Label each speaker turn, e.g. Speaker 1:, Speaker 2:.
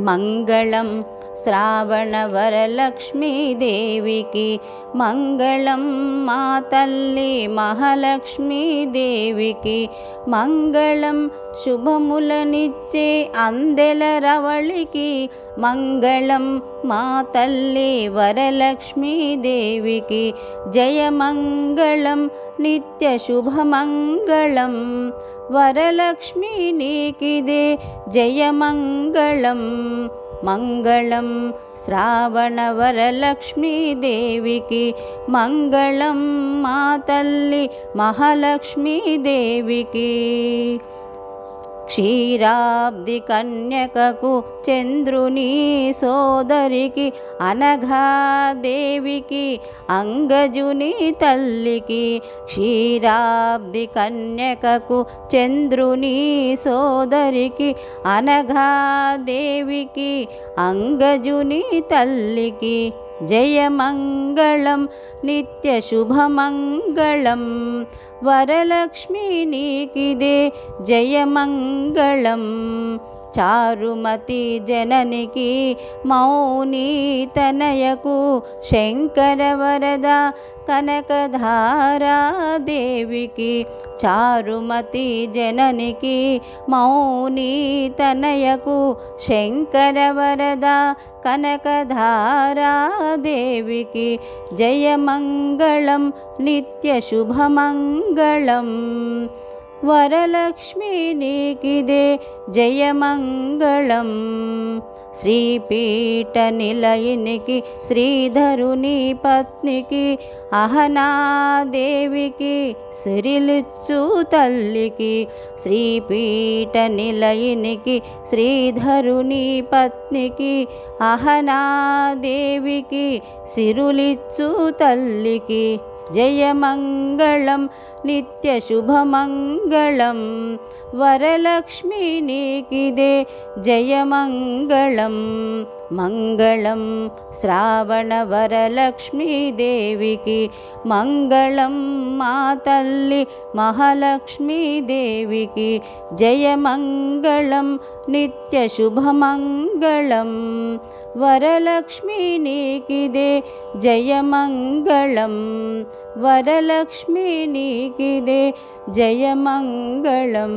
Speaker 1: మంగళం శ్రావణవరలక్ష్మీ దేవికి మంగళం మా తల్లి మహాలక్ష్మీ దేవికి మంగళం శుభములనిచ్చే అందెల రవళికి మంగళం మా తల్లి వరలక్ష్మీ దేవికి జయమంగళం నిత్య శుభమంగళం వరలక్ష్మీ నీకిదే జయమంగళం మంగళం శ్రావణవరలక్ష్మీ దేవికి మంగళం మా తల్లి మహాలక్ష్మీ దేవికి క్షీరాబ్ది కన్యకకు చంద్రుని సోదరికి అనఘాదేవికి అంగజుని తల్లికి క్షీరాబ్ది కన్యకకు చంద్రుని సోదరికి అనఘాదేవికి అంగజుని తల్లికి జయమంగళం నిత్య శుభమంగళం వరలక్ష్మీ నీకిదే జయమంగళం చారుమతి జననికి మౌని తనయకు శంకర వరద కనకధారాదేవికి చారుమతి జననికి మౌని తనయకు శంకర వరద కనకధారాదేవికి జయమంగళం నిత్య శుభమంగళం వరలక్ష్మీ నీకిదే జయమంగళం శ్రీపీఠ నిలయినికి శ్రీధరుని పత్నికి అహనాదేవికి సిరిలిచ్చు తల్లికి శ్రీపీఠ నిలయినికి శ్రీధరుని పత్నికి అహనాదేవికి సిరులిచ్చు తల్లికి జయమంగళం నిత్య శుభమంగళం వరలక్ష్మీ నీకిదే జయమంగళం మంగళం శ్రావణవరలక్ష్మీ దేవికి మంగళం మా తల్లి మహాలక్ష్మీ దేవికి జయమంగళం నిత్య శుభమంగళం వరలక్ష్మీ నీకిదే జయమంగళం వరలక్ష్మీ నీకిదే జయమంగళం